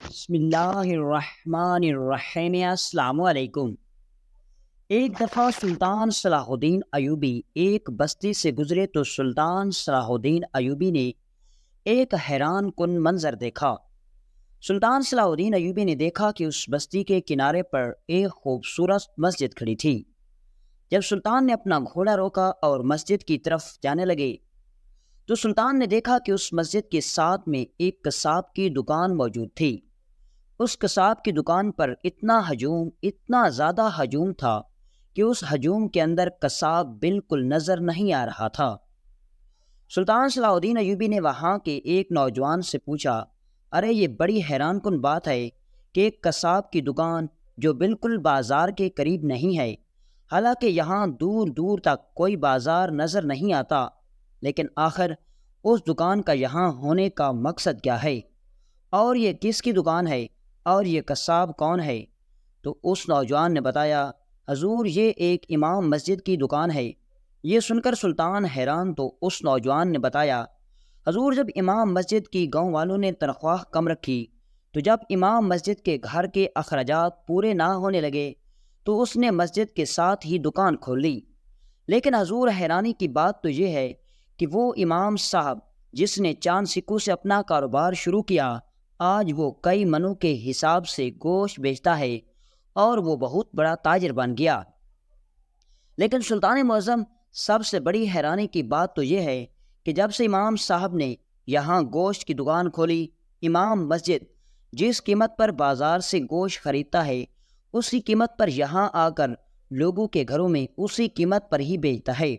بسم اللہ الرحمن الرحیم۔ السلام علیکم۔ ایک دفعہ سلطان صلاح الدین ایوبی ایک بستی سے گزرے تو سلطان صلاح الدین ایوبی نے ایک حیران کن منظر دیکھا۔ سلطان صلاح الدین ایوبی نے دیکھا کہ اس بستی کے کنارے پر ایک خوبصورت مسجد کھڑی تھی۔ جب سلطان نے اپنا گھوڑا روکا اور مسجد کی طرف جانے لگے تو سلطان نے دیکھا کہ اس مسجد کے ساتھ میں ایک قصاب کی دکان موجود تھی۔ اس قصاب کی دکان پر اتنا زیادہ ہجوم تھا کہ اس ہجوم کے اندر قصاب بالکل نظر نہیں آ رہا تھا۔ سلطان صلاح الدین ایوبی نے وہاں کے ایک نوجوان سے پوچھا، ارے یہ بڑی حیران کن بات ہے کہ ایک قصاب کی دکان جو بالکل بازار کے قریب نہیں ہے، حالانکہ یہاں دور دور تک کوئی بازار نظر نہیں آتا، لیکن آخر اس دکان کا یہاں ہونے کا مقصد کیا ہے؟ اور یہ کس کی دکان ہے؟ اور یہ قصاب کون ہے؟ تو اس نوجوان نے بتایا، حضور یہ ایک امام مسجد کی دکان ہے۔ یہ سن کر سلطان حیران تو اس نوجوان نے بتایا، حضور جب امام مسجد کی گاؤں والوں نے تنخواہ کم رکھی تو جب امام مسجد کے گھر کے اخراجات پورے نہ ہونے لگے تو اس نے مسجد کے ساتھ ہی دکان کھول لی۔ لیکن حضور حیرانی کی بات تو یہ ہے کہ وہ امام صاحب جس نے چاند سکوں سے اپنا کاروبار شروع کیا، آج وہ کئی منوں کے حساب سے گوشت بیچتا ہے اور وہ بہت بڑا تاجر بن گیا۔ لیکن سلطان معظم سب سے بڑی حیرانی کی بات تو یہ ہے کہ جب سے امام صاحب نے یہاں گوشت کی دکان کھولی، امام مسجد جس قیمت پر بازار سے گوشت خریدتا ہے اسی قیمت پر یہاں آ کر لوگوں کے گھروں میں اسی قیمت پر ہی بیچتا ہے۔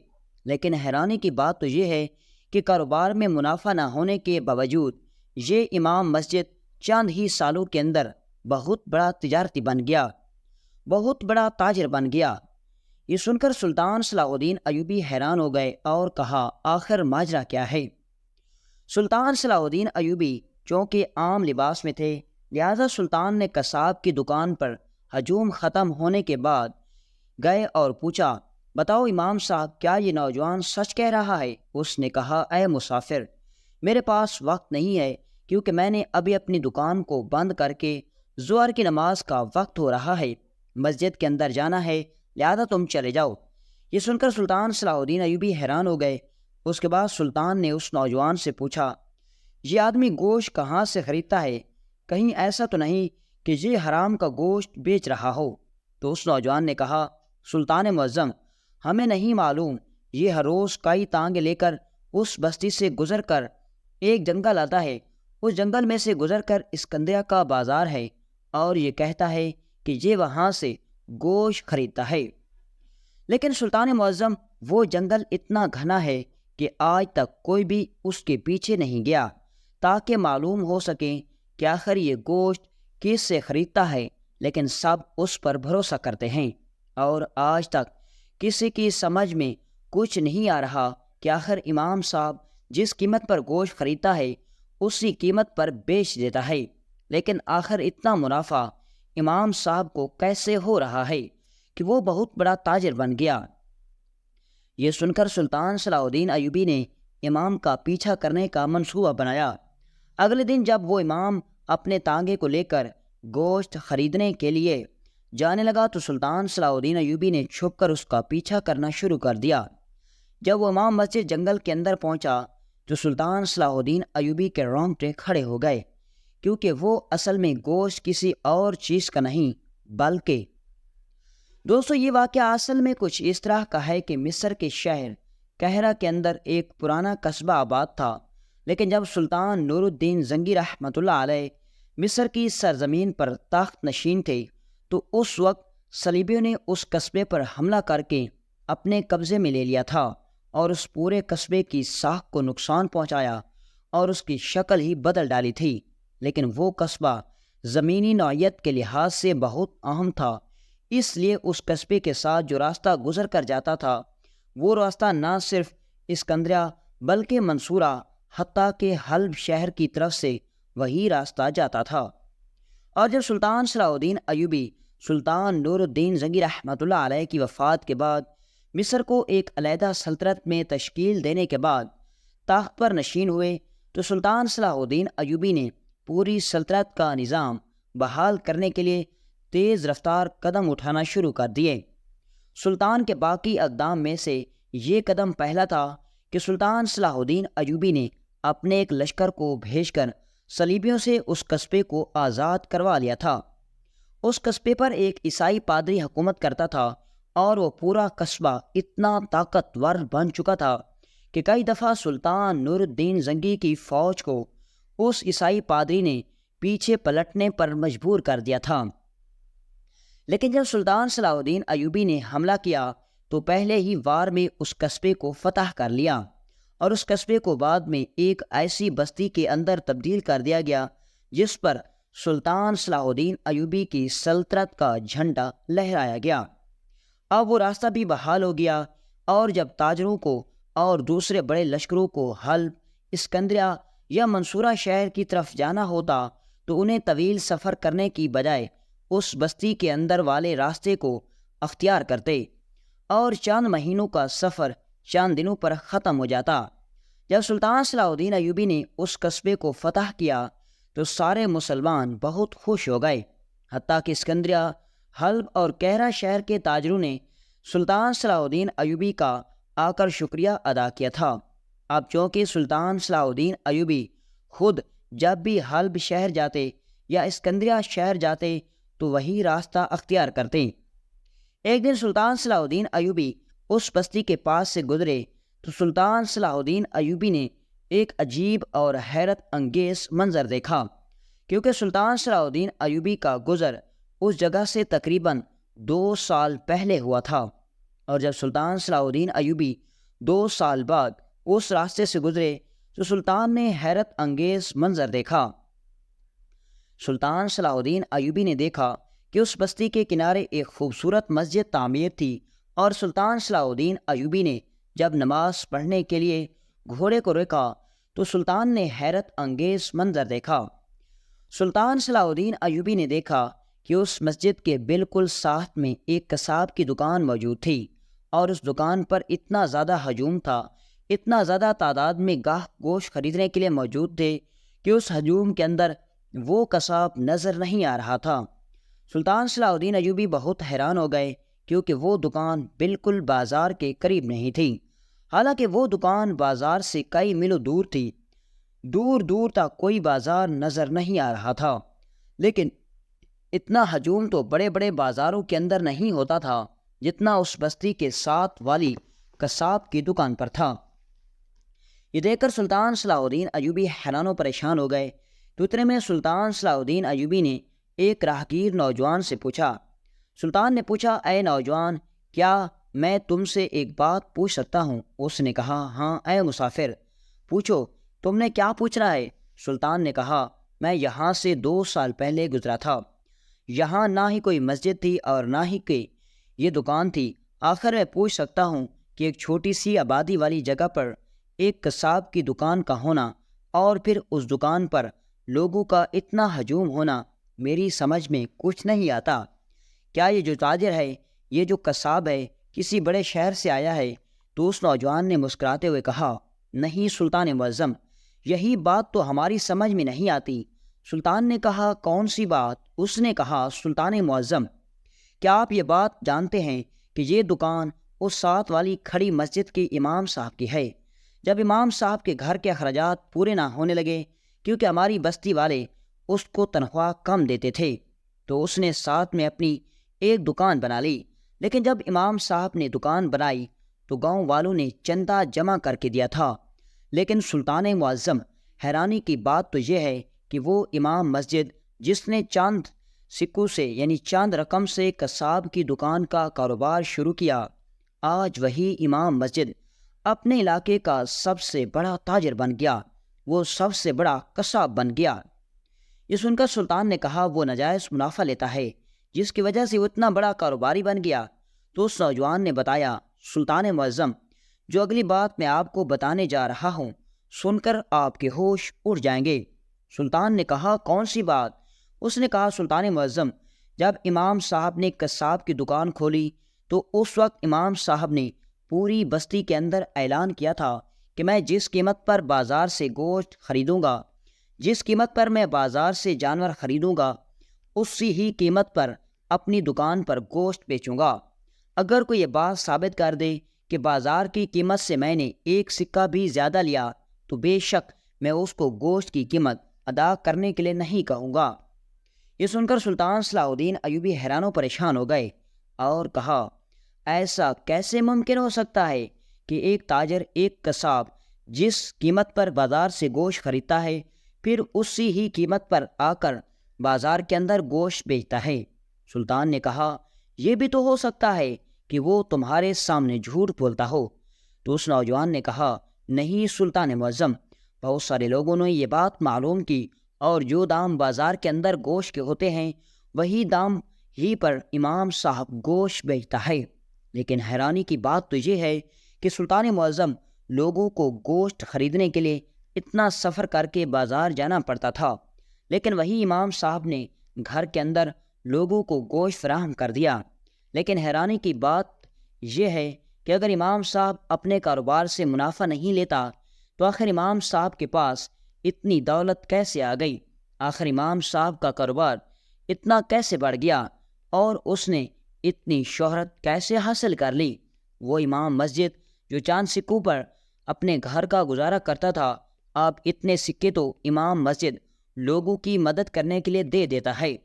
لیکن حیرانی کی بات تو یہ ہے کہ کاروبار میں منافع نہ ہونے کے باوجود یہ امام مسجد چند ہی سالوں کے اندر بہت بڑا تجارتی بن گیا، بہت بڑا تاجر بن گیا۔ یہ سن کر سلطان صلاح الدین ایوبی حیران ہو گئے اور کہا، آخر ماجرا کیا ہے؟ سلطان صلاح الدین ایوبی چونکہ عام لباس میں تھے، لہذا سلطان نے قصاب کی دکان پر ہجوم ختم ہونے کے بعد گئے اور پوچھا، بتاؤ امام صاحب کیا یہ نوجوان سچ کہہ رہا ہے؟ اس نے کہا، اے مسافر، میرے پاس وقت نہیں ہے کیونکہ میں نے ابھی اپنی دکان کو بند کر کے ظہر کی نماز کا وقت ہو رہا ہے، مسجد کے اندر جانا ہے، لہذا تم چلے جاؤ۔ یہ سن کر سلطان صلاح الدین ایوبی حیران ہو گئے۔ اس کے بعد سلطان نے اس نوجوان سے پوچھا، یہ آدمی گوشت کہاں سے خریدتا ہے؟ کہیں ایسا تو نہیں کہ یہ حرام کا گوشت بیچ رہا ہو؟ تو اس نوجوان نے کہا، سلطان معظم، ہمیں نہیں معلوم، یہ ہر روز کئی تانگے لے کر اس بستی سے گزر کر ایک جنگل آتا ہے، اس جنگل میں سے گزر کر اسکندریہ کا بازار ہے اور یہ کہتا ہے کہ یہ وہاں سے گوشت خریدتا ہے۔ لیکن سلطان معظم وہ جنگل اتنا گھنا ہے کہ آج تک کوئی بھی اس کے پیچھے نہیں گیا تاکہ معلوم ہو سکے کہ آخر یہ گوشت کس سے خریدتا ہے، لیکن سب اس پر بھروسہ کرتے ہیں اور آج تک کسی کی سمجھ میں کچھ نہیں آ رہا کہ آخر امام صاحب جس قیمت پر گوشت خریدتا ہے اسی قیمت پر بیچ دیتا ہے، لیکن آخر اتنا منافع امام صاحب کو کیسے ہو رہا ہے کہ وہ بہت بڑا تاجر بن گیا؟ یہ سن کر سلطان صلاح الدین ایوبی نے امام کا پیچھا کرنے کا منصوبہ بنایا۔ اگلے دن جب وہ امام اپنے تانگے کو لے کر گوشت خریدنے کے لیے جانے لگا تو سلطان صلاح الدین ایوبی نے چھپ کر اس کا پیچھا کرنا شروع کر دیا۔ جب وہ امام مسجد جنگل کے اندر پہنچا تو سلطان صلاح الدین ایوبی کے رونگٹے کھڑے ہو گئے، کیونکہ وہ اصل میں گوشت کسی اور چیز کا نہیں بلکہ دوستو یہ واقعہ اصل میں کچھ اس طرح کا ہے کہ مصر کے شہر قاہرہ کے اندر ایک پرانا قصبہ آباد تھا، لیکن جب سلطان نور الدین زنگی رحمۃ اللہ علیہ مصر کی سرزمین پر تخت نشین تھے تو اس وقت صلیبیوں نے اس قصبے پر حملہ کر کے اپنے قبضے میں لے لیا تھا اور اس پورے قصبے کی ساکھ کو نقصان پہنچایا اور اس کی شکل ہی بدل ڈالی تھی۔ لیکن وہ قصبہ زمینی نوعیت کے لحاظ سے بہت اہم تھا، اس لیے اس قصبے کے ساتھ جو راستہ گزر کر جاتا تھا وہ راستہ نہ صرف اسکندریہ بلکہ منصورہ حتیٰ کہ حلب شہر کی طرف سے وہی راستہ جاتا تھا۔ اور جب سلطان صلاح الدین ایوبی سلطان نور الدین زنگی رحمۃ اللہ علیہ کی وفات کے بعد مصر کو ایک علیحدہ سلطنت میں تشکیل دینے کے بعد تخت پر نشین ہوئے تو سلطان صلاح الدین ایوبی نے پوری سلطنت کا نظام بحال کرنے کے لیے تیز رفتار قدم اٹھانا شروع کر دیے۔ سلطان کے باقی اقدام میں سے یہ قدم پہلا تھا کہ سلطان صلاح الدین ایوبی نے اپنے ایک لشکر کو بھیج کر صلیبیوں سے اس قصبے کو آزاد کروا لیا تھا۔ اس قصبے پر ایک عیسائی پادری حکومت کرتا تھا اور وہ پورا قصبہ اتنا طاقتور بن چکا تھا کہ کئی دفعہ سلطان نور الدین زنگی کی فوج کو اس عیسائی پادری نے پیچھے پلٹنے پر مجبور کر دیا تھا۔ لیکن جب سلطان صلاح الدین ایوبی نے حملہ کیا تو پہلے ہی وار میں اس قصبے کو فتح کر لیا، اور اس قصبے کو بعد میں ایک ایسی بستی کے اندر تبدیل کر دیا گیا جس پر سلطان صلاح الدین ایوبی کی سلطنت کا جھنڈا لہرایا گیا۔ اب وہ راستہ بھی بحال ہو گیا، اور جب تاجروں کو اور دوسرے بڑے لشکروں کو حلب، اسکندریہ یا منصورہ شہر کی طرف جانا ہوتا تو انہیں طویل سفر کرنے کی بجائے اس بستی کے اندر والے راستے کو اختیار کرتے، اور چند مہینوں کا سفر چند دنوں پر ختم ہو جاتا۔ جب سلطان صلاح الدین ایوبی نے اس قصبے کو فتح کیا تو سارے مسلمان بہت خوش ہو گئے، حتیٰ کہ اسکندریہ، حلب اور کہرہ شہر کے تاجروں نے سلطان صلاح الدین ایوبی کا آ کر شکریہ ادا کیا تھا۔ اب چونکہ سلطان صلاح الدین ایوبی خود جب بھی حلب شہر جاتے یا اسکندریہ شہر جاتے تو وہی راستہ اختیار کرتے۔ ایک دن سلطان صلاح الدین ایوبی اس بستی کے پاس سے گزرے تو سلطان صلاح الدین ایوبی نے ایک عجیب اور حیرت انگیز منظر دیکھا، کیونکہ سلطان صلاح الدین ایوبی کا گزر اس جگہ سے تقریباً 2 سال پہلے ہوا تھا، اور جب سلطان صلاح الدین ایوبی 2 سال بعد اس راستے سے گزرے تو سلطان نے حیرت انگیز منظر دیکھا۔ سلطان صلاح الدین ایوبی نے دیکھا کہ اس بستی کے کنارے ایک خوبصورت مسجد تعمیر تھی، اور سلطان صلاح الدین ایوبی نے جب نماز پڑھنے کے لیے گھوڑے کو روکا تو سلطان نے حیرت انگیز منظر دیکھا۔ سلطان صلاح الدین ایوبی نے دیکھا کہ اس مسجد کے بالکل ساتھ میں ایک قصاب کی دکان موجود تھی، اور اس دکان پر اتنا زیادہ ہجوم تھا، اتنا زیادہ تعداد میں گاہک گوشت خریدنے کے لیے موجود تھے کہ اس ہجوم کے اندر وہ قصاب نظر نہیں آ رہا تھا۔ سلطان صلاح الدین ایوبی بہت حیران ہو گئے، کیونکہ وہ دکان بالکل بازار کے قریب نہیں تھی، حالانکہ وہ دکان بازار سے کئی میلوں دور تھی۔ دور دور تک کوئی بازار نظر نہیں آ رہا تھا، لیکن اتنا ہجوم تو بڑے بڑے بازاروں کے اندر نہیں ہوتا تھا جتنا اس بستی کے ساتھ والی قصاب کی دکان پر تھا۔ یہ دیکھ کر سلطان صلاح الدین ایوبی حیران و پریشان ہو گئے تو اتنے میں سلطان صلاح الدین ایوبی نے ایک راہگیر نوجوان سے پوچھا۔ سلطان نے پوچھا، اے نوجوان، کیا میں تم سے ایک بات پوچھ سکتا ہوں؟ اس نے کہا، ہاں اے مسافر، پوچھو، تم نے کیا پوچھنا ہے؟ سلطان نے کہا، میں یہاں سے 2 سال پہلے گزرا تھا، یہاں نہ ہی کوئی مسجد تھی اور نہ ہی کوئی یہ دکان تھی، آخر میں پوچھ سکتا ہوں کہ ایک چھوٹی سی آبادی والی جگہ پر ایک قصاب کی دکان کا ہونا اور پھر اس دکان پر لوگوں کا اتنا ہجوم ہونا میری سمجھ میں کچھ نہیں آتا۔ کیا یہ جو تاجر ہے، یہ جو قصاب ہے، کسی بڑے شہر سے آیا ہے؟ تو اس نوجوان نے مسکراتے ہوئے کہا، نہیں سلطان معظم، یہی بات تو ہماری سمجھ میں نہیں آتی۔ سلطان نے کہا، کون سی بات؟ اس نے کہا، سلطان معظم، کیا آپ یہ بات جانتے ہیں کہ یہ دکان اس ساتھ والی کھڑی مسجد کے امام صاحب کی ہے؟ جب امام صاحب کے گھر کے اخراجات پورے نہ ہونے لگے، کیونکہ ہماری بستی والے اس کو تنخواہ کم دیتے تھے، تو اس نے ساتھ میں اپنی ایک دکان بنا لی۔ لیکن جب امام صاحب نے دکان بنائی تو گاؤں والوں نے چندہ جمع کر کے دیا تھا، لیکن سلطان معظم، حیرانی کی بات تو یہ ہے کہ وہ امام مسجد جس نے چاند سکوں سے یعنی چاند رقم سے قصاب کی دکان کا کاروبار شروع کیا، آج وہی امام مسجد اپنے علاقے کا سب سے بڑا تاجر بن گیا، وہ سب سے بڑا قصاب بن گیا۔ یہ سن کر سلطان نے کہا، وہ ناجائز منافع لیتا ہے جس کی وجہ سے وہ اتنا بڑا کاروباری بن گیا؟ تو اس نوجوان نے بتایا، سلطان معظم، جو اگلی بات میں آپ کو بتانے جا رہا ہوں، سن کر آپ کے ہوش اڑ جائیں گے۔ سلطان نے کہا، کون سی بات؟ اس نے کہا، سلطان معظم، جب امام صاحب نے قصاب کی دکان کھولی تو اس وقت امام صاحب نے پوری بستی کے اندر اعلان کیا تھا کہ میں جس قیمت پر بازار سے گوشت خریدوں گا، جس قیمت پر میں بازار سے جانور خریدوں گا اسی ہی قیمت پر اپنی دکان پر گوشت بیچوں گا۔ اگر کوئی یہ بات ثابت کر دے کہ بازار کی قیمت سے میں نے ایک سکہ بھی زیادہ لیا تو بے شک میں اس کو گوشت کی قیمت ادا کرنے کے لیے نہیں کہوں گا۔ یہ سن کر سلطان صلاح الدین ایوبی حیران و پریشان ہو گئے اور کہا، ایسا کیسے ممکن ہو سکتا ہے کہ ایک تاجر، ایک قصاب جس قیمت پر بازار سے گوشت خریدتا ہے پھر اسی ہی قیمت پر آ کر بازار کے اندر گوشت بیچتا ہے؟ سلطان نے کہا، یہ بھی تو ہو سکتا ہے کہ وہ تمہارے سامنے جھوٹ بولتا ہو۔ تو اس نوجوان نے کہا، نہیں سلطان معظم، بہت سارے لوگوں نے یہ بات معلوم کی اور جو دام بازار کے اندر گوشت کے ہوتے ہیں وہی دام ہی پر امام صاحب گوشت بیچتا ہے۔ لیکن حیرانی کی بات تو یہ ہے کہ سلطان معظم، لوگوں کو گوشت خریدنے کے لیے اتنا سفر کر کے بازار جانا پڑتا تھا، لیکن وہی امام صاحب نے گھر کے اندر لوگوں کو گوشت فراہم کر دیا۔ لیکن حیرانی کی بات یہ ہے کہ اگر امام صاحب اپنے کاروبار سے منافع نہیں لیتا تو آخر امام صاحب کے پاس اتنی دولت کیسے آ گئی؟ آخر امام صاحب کا کاروبار اتنا کیسے بڑھ گیا اور اس نے اتنی شہرت کیسے حاصل کر لی؟ وہ امام مسجد جو چاند سکوں پر اپنے گھر کا گزارا کرتا تھا، اب اتنے سکے تو امام مسجد لوگوں کی مدد کرنے کے لیے دے دیتا ہے۔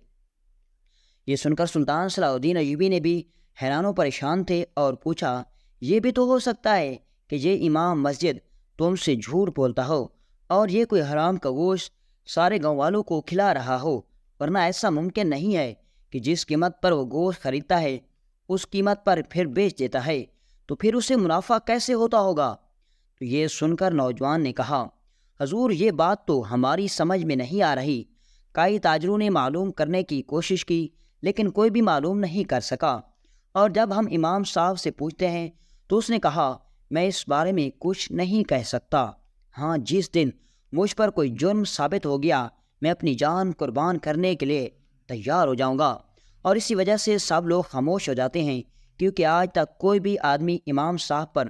یہ سن کر سلطان صلاح الدین ایوبی نے بھی حیران و پریشان تھے اور پوچھا، یہ بھی تو ہو سکتا ہے کہ یہ امام مسجد تم سے جھوٹ بولتا ہو اور یہ کوئی حرام کا گوشت سارے گاؤں والوں کو کھلا رہا ہو، ورنہ ایسا ممکن نہیں ہے کہ جس قیمت پر وہ گوشت خریدتا ہے اس قیمت پر پھر بیچ دیتا ہے، تو پھر اسے منافع کیسے ہوتا ہوگا؟ تو یہ سن کر نوجوان نے کہا، حضور یہ بات تو ہماری سمجھ میں نہیں آ رہی۔ کئی تاجروں نے معلوم کرنے کی کوشش کی لیکن کوئی بھی معلوم نہیں کر سکا، اور جب ہم امام صاحب سے پوچھتے ہیں تو اس نے کہا، میں اس بارے میں کچھ نہیں کہہ سکتا۔ ہاں، جس دن مجھ پر کوئی جرم ثابت ہو گیا میں اپنی جان قربان کرنے کے لیے تیار ہو جاؤں گا۔ اور اسی وجہ سے سب لوگ خاموش ہو جاتے ہیں، کیونکہ آج تک کوئی بھی آدمی امام صاحب پر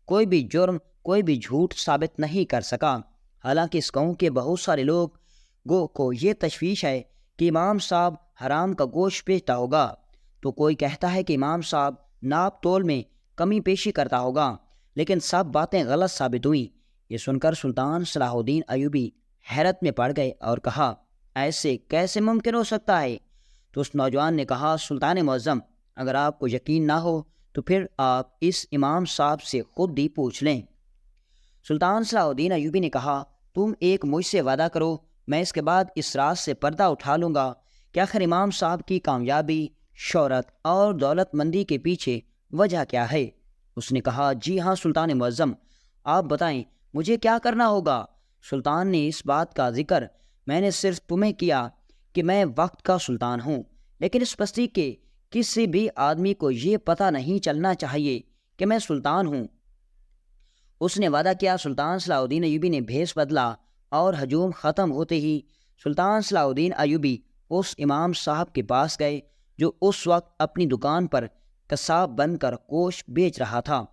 کوئی بھی جرم، کوئی بھی جھوٹ ثابت نہیں کر سکا۔ حالانکہ اس قوم کے بہت سارے لوگوں کو یہ تشویش ہے کہ امام صاحب حرام کا گوشت بیچتا ہوگا، تو کوئی کہتا ہے کہ امام صاحب ناپ تول میں کمی پیشی کرتا ہوگا، لیکن سب باتیں غلط ثابت ہوئیں۔ یہ سن کر سلطان صلاح الدین ایوبی حیرت میں پڑ گئے اور کہا، ایسے کیسے ممکن ہو سکتا ہے؟ تو اس نوجوان نے کہا، سلطان معظم، اگر آپ کو یقین نہ ہو تو پھر آپ اس امام صاحب سے خود ہی پوچھ لیں۔ سلطان صلاح الدین ایوبی نے کہا، تم ایک مجھ سے وعدہ کرو، میں اس کے بعد اس راز سے پردہ اٹھا لوں گا کہ آخر امام صاحب کی کامیابی، شہرت اور دولت مندی کے پیچھے وجہ کیا ہے؟ اس نے کہا، جی ہاں سلطان معظم، آپ بتائیں مجھے کیا کرنا ہوگا؟ سلطان نے اس بات کا ذکر میں نے صرف تمہیں کیا کہ میں وقت کا سلطان ہوں، لیکن اس بستی کے کسی بھی آدمی کو یہ پتہ نہیں چلنا چاہیے کہ میں سلطان ہوں۔ اس نے وعدہ کیا۔ سلطان صلاح الدین ایوبی نے بھیس بدلا اور ہجوم ختم ہوتے ہی سلطان صلاح الدین ایوبی اس امام صاحب کے پاس گئے جو اس وقت اپنی دکان پر قصاب بن کر گوشت بیچ رہا تھا۔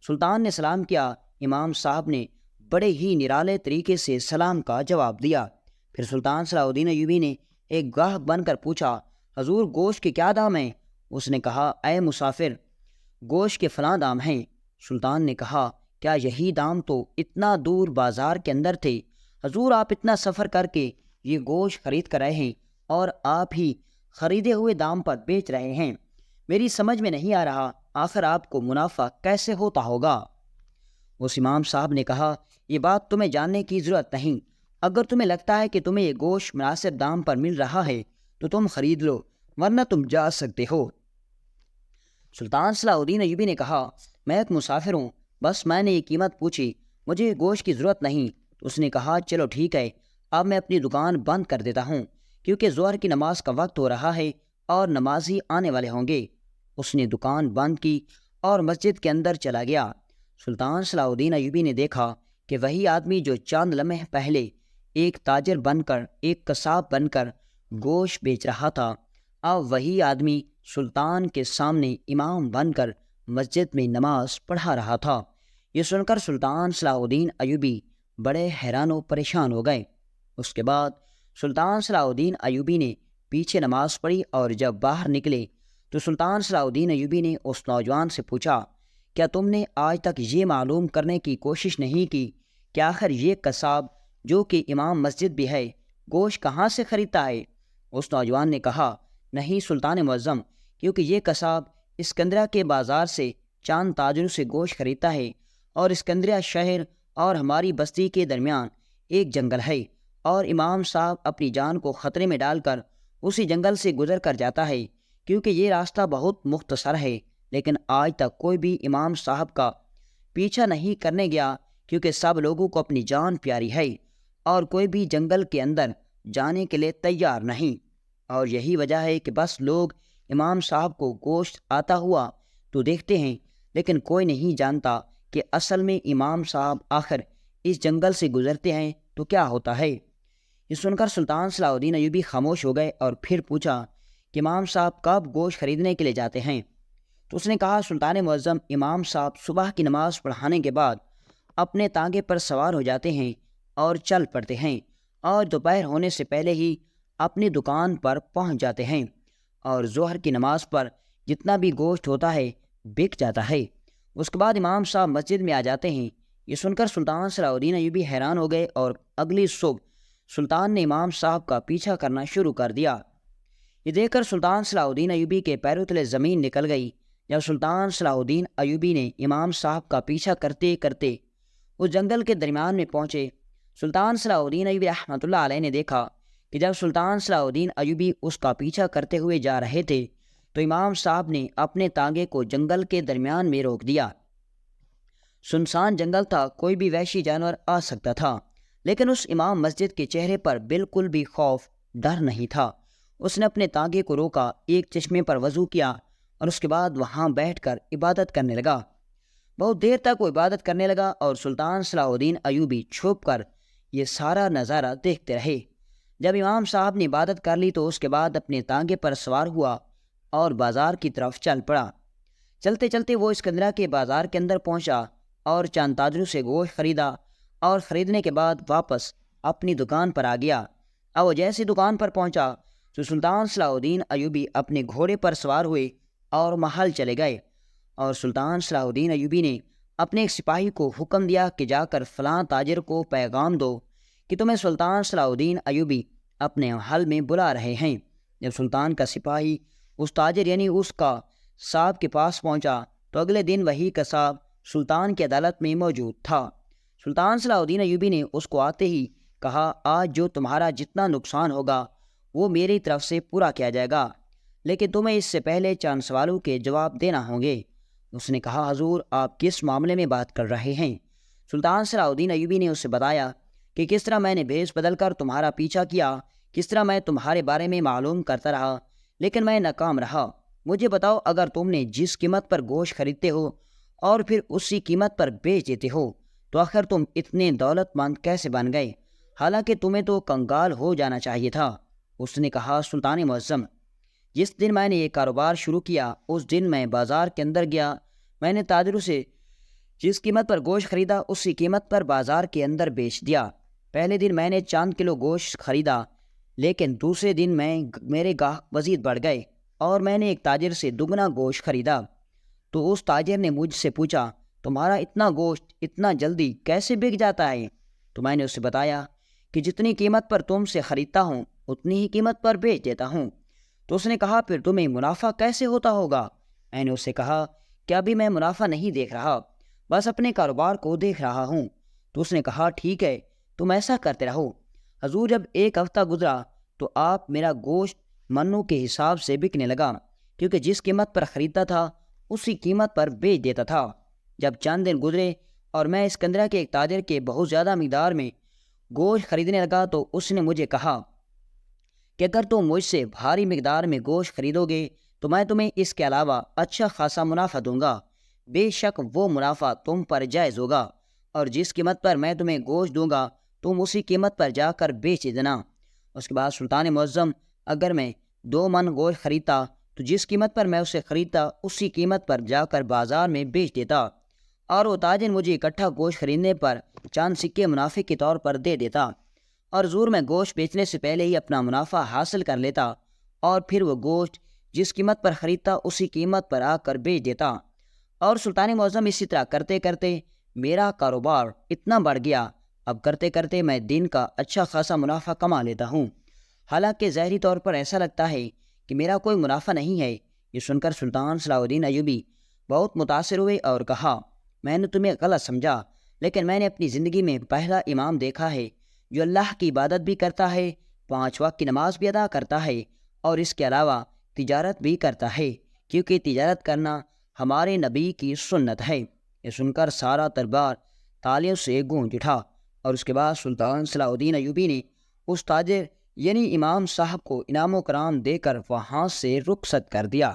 سلطان نے سلام کیا۔ امام صاحب نے بڑے ہی نرالے طریقے سے سلام کا جواب دیا۔ پھر سلطان صلاح الدین ایوبی نے ایک گاہک بن کر پوچھا، حضور گوشت کے کیا دام ہیں؟ اس نے کہا، اے مسافر، گوشت کے فلاں دام ہیں۔ سلطان نے کہا، کیا یہی دام تو اتنا دور بازار کے اندر تھے؟ حضور آپ اتنا سفر کر کے یہ گوشت خرید کر رہے ہیں اور آپ ہی خریدے ہوئے دام پر بیچ رہے ہیں، میری سمجھ میں نہیں آ رہا آخر آپ کو منافع کیسے ہوتا ہوگا؟ اس امام صاحب نے کہا، یہ بات تمہیں جاننے کی ضرورت نہیں، اگر تمہیں لگتا ہے کہ تمہیں یہ گوشت مناسب دام پر مل رہا ہے تو تم خرید لو، ورنہ تم جا سکتے ہو۔ سلطان صلاح الدین ایوبی نے کہا، میں ایک مسافر ہوں، بس میں نے یہ قیمت پوچھی، مجھے گوشت کی ضرورت نہیں۔ تو اس نے کہا، چلو ٹھیک ہے، اب میں اپنی دکان بند کر دیتا ہوں کیونکہ ظہر کی نماز کا وقت ہو رہا ہے اور نمازی آنے والے ہوں گے۔ اس نے دکان بند کی اور مسجد کے اندر چلا گیا۔ سلطان صلاح الدین ایوبی نے دیکھا کہ وہی آدمی جو چند لمحے پہلے ایک تاجر بن کر، ایک قصاب بن کر گوشت بیچ رہا تھا، اب وہی آدمی سلطان کے سامنے امام بن کر مسجد میں نماز پڑھا رہا تھا۔ یہ سن کر سلطان صلاح الدین ایوبی بڑے حیران و پریشان ہو گئے۔ اس کے بعد سلطان صلاح الدین ایوبی نے پیچھے نماز پڑھی اور جب باہر نکلے تو سلطان صلاح الدین ایوبی نے اس نوجوان سے پوچھا، کیا تم نے آج تک یہ معلوم کرنے کی کوشش نہیں کی کہ آخر یہ قصاب جو کہ امام مسجد بھی ہے گوشت کہاں سے خریدتا ہے؟ اس نوجوان نے کہا، نہیں سلطان معظم، کیونکہ یہ قصاب اسکندریہ کے بازار سے چاند تاجروں سے گوشت خریدتا ہے، اور اسکندریہ شہر اور ہماری بستی کے درمیان ایک جنگل ہے، اور امام صاحب اپنی جان کو خطرے میں ڈال کر اسی جنگل سے گزر کر جاتا ہے، کیونکہ یہ راستہ بہت مختصر ہے۔ لیکن آج تک کوئی بھی امام صاحب کا پیچھا نہیں کرنے گیا، کیونکہ سب لوگوں کو اپنی جان پیاری ہے اور کوئی بھی جنگل کے اندر جانے کے لیے تیار نہیں، اور یہی وجہ ہے کہ بس لوگ امام صاحب کو گوشت آتا ہوا تو دیکھتے ہیں، لیکن کوئی نہیں جانتا کہ اصل میں امام صاحب آخر اس جنگل سے گزرتے ہیں تو کیا ہوتا ہے۔ یہ سن کر سلطان صلاح الدین ایوبی خاموش ہو گئے اور پھر پوچھا کہ امام صاحب کب گوشت خریدنے کے لیے جاتے ہیں؟ تو اس نے کہا، سلطان معظم، امام صاحب صبح کی نماز پڑھانے کے بعد اپنے تانگے پر سوار ہو جاتے ہیں اور چل پڑتے ہیں، اور دوپہر ہونے سے پہلے ہی اپنی دکان پر پہنچ جاتے ہیں، اور ظہر کی نماز پر جتنا بھی گوشت ہوتا ہے بک جاتا ہے۔ اس کے بعد امام صاحب مسجد میں آ جاتے ہیں۔ یہ سن کر سلطان صلاح الدین ایوبی حیران ہو گئے، اور اگلی صبح سلطان نے امام صاحب کا پیچھا کرنا شروع کر دیا۔ یہ دیکھ کر سلطان صلاح الدین ایوبی کے پیروں تلے زمین نکل گئی۔ جب سلطان صلاح الدین ایوبی نے امام صاحب کا پیچھا کرتے کرتے اس جنگل کے درمیان میں پہنچے، سلطان صلاح الدین ایوبی رحمۃ اللہ علیہ نے دیکھا کہ جب سلطان صلاح الدین ایوبی اس کا پیچھا کرتے ہوئے جا رہے تھے تو امام صاحب نے اپنے تانگے کو جنگل کے درمیان میں روک دیا۔ سنسان جنگل تھا، کوئی بھی وحشی جانور آ سکتا تھا، لیکن اس امام مسجد کے چہرے پر بالکل بھی خوف ڈر نہیں تھا۔ اس نے اپنے تانگے کو روکا، ایک چشمے پر وضو کیا اور اس کے بعد وہاں بیٹھ کر عبادت کرنے لگا۔ بہت دیر تک وہ عبادت کرنے لگا اور سلطان صلاح الدین ایوبی چھپ کر یہ سارا نظارہ دیکھتے رہے۔ جب امام صاحب نے عبادت کر لی تو اس کے بعد اپنے تانگے پر سوار ہوا اور بازار کی طرف چل پڑا۔ چلتے چلتے وہ اسکندریہ کے بازار کے اندر پہنچا اور چند تاجروں سے گوشت خریدا، اور خریدنے کے بعد واپس اپنی دکان پر آ گیا۔ اب وہ جیسی دکان پر پہنچا تو سلطان صلاح الدین ایوبی اپنے گھوڑے پر سوار ہوئے اور محل چلے گئے، اور سلطان صلاح الدین ایوبی نے اپنے ایک سپاہی کو حکم دیا کہ جا کر فلاں تاجر کو پیغام دو کہ تمہیں سلطان صلاح الدین ایوبی اپنے محل میں بلا رہے ہیں۔ جب سلطان کا سپاہی اس تاجر یعنی اس کا صاحب کے پاس پہنچا تو اگلے دن وہی قصاب سلطان کی عدالت میں موجود تھا۔ سلطان صلاح الدین ایوبی نے اس کو آتے ہی کہا، آج جو تمہارا جتنا نقصان ہوگا وہ میری طرف سے پورا کیا جائے گا، لیکن تمہیں اس سے پہلے چند سوالوں کے جواب دینا ہوں گے۔ اس نے کہا، حضور آپ کس معاملے میں بات کر رہے ہیں؟ سلطان صلاح الدین ایوبی نے اسے بتایا کہ کس طرح میں نے بھیس بدل کر تمہارا پیچھا کیا، کس طرح میں تمہارے بارے میں معلوم کرتا رہا، لیکن میں ناکام رہا۔ مجھے بتاؤ، اگر تم نے جس قیمت پر گوشت خریدتے ہو اور پھر اسی قیمت پر بیچ دیتے ہو تو آخر تم اتنے دولت مند کیسے بن گئے، حالانکہ تمہیں تو کنگال ہو جانا چاہیے تھا۔ اس نے کہا، سلطان معظم، جس دن میں نے یہ کاروبار شروع کیا اس دن میں بازار کے اندر گیا، میں نے تاجروں سے جس قیمت پر گوشت خریدا اسی قیمت پر بازار کے اندر بیچ دیا۔ پہلے دن میں نے چند کلو گوشت خریدا، لیکن دوسرے دن میرے گاہک مزید بڑھ گئے اور میں نے ایک تاجر سے دگنا گوشت خریدا۔ تو اس تاجر نے مجھ سے پوچھا، تمہارا اتنا گوشت اتنا جلدی کیسے بک جاتا ہے؟ تو میں نے اسے بتایا کہ جتنی قیمت پر تم سے خریدتا ہوں اتنی ہی قیمت پر بیچ دیتا ہوں۔ تو اس نے کہا، پھر تمہیں منافع کیسے ہوتا ہوگا؟ میں نے اسے کہا کہ ابھی میں منافع نہیں دیکھ رہا، بس اپنے کاروبار کو دیکھ رہا ہوں۔ تو اس نے کہا، ٹھیک ہے، تم ایسا کرتے رہو۔ حضور جب ایک ہفتہ گزرا تو آپ میرا گوشت منوں کے حساب سے بکنے لگا، کیونکہ جس قیمت پر خریدتا تھا اسی قیمت پر بیچ دیتا تھا۔ جب چند دن گزرے اور میں اسکندریہ کے ایک تاجر کے بہت زیادہ مقدار میں گوشت خریدنے لگا تو اس نے مجھے کہا کہ اگر تم مجھ سے بھاری مقدار میں گوشت خریدو گے تو میں تمہیں اس کے علاوہ اچھا خاصا منافع دوں گا، بے شک وہ منافع تم پر جائز ہوگا، اور جس قیمت پر میں تمہیں گوشت دوں گا تم اسی قیمت پر جا کر بیچ دینا۔ اس کے بعد سلطان معظم، اگر میں 2 من گوشت خریدتا تو جس قیمت پر میں اسے خریدتا اسی قیمت پر جا کر بازار میں بیچ دیتا، اور وہ تاجر مجھے اکٹھا گوشت خریدنے پر چند سکے منافع کے طور پر دے دیتا، اور زور میں گوشت بیچنے سے پہلے ہی اپنا منافع حاصل کر لیتا اور پھر وہ گوشت جس قیمت پر خریدتا اسی قیمت پر آ کر بیچ دیتا۔ اور سلطان معظم اسی طرح کرتے کرتے میرا کاروبار اتنا بڑھ گیا، اب کرتے کرتے میں دن کا اچھا خاصا منافع کما لیتا ہوں۔ حالانکہ ظاہری طور پر ایسا لگتا ہے کہ میرا کوئی منافع نہیں ہے۔ یہ سن کر سلطان صلاح الدین ایوبی بہت متاثر ہوئے اور کہا، میں نے تمہیں غلط سمجھا، لیکن میں نے اپنی زندگی میں پہلا امام دیکھا ہے جو اللہ کی عبادت بھی کرتا ہے، 5 وقت کی نماز بھی ادا کرتا ہے اور اس کے علاوہ تجارت بھی کرتا ہے، کیونکہ تجارت کرنا ہمارے نبی کی سنت ہے۔ یہ سن کر سارا دربار تالیوں سے گونج اٹھا اور اس کے بعد سلطان صلاح الدین ایوبی نے اس تاجر یعنی امام صاحب کو انعام و کرام دے کر وہاں سے رخصت کر دیا۔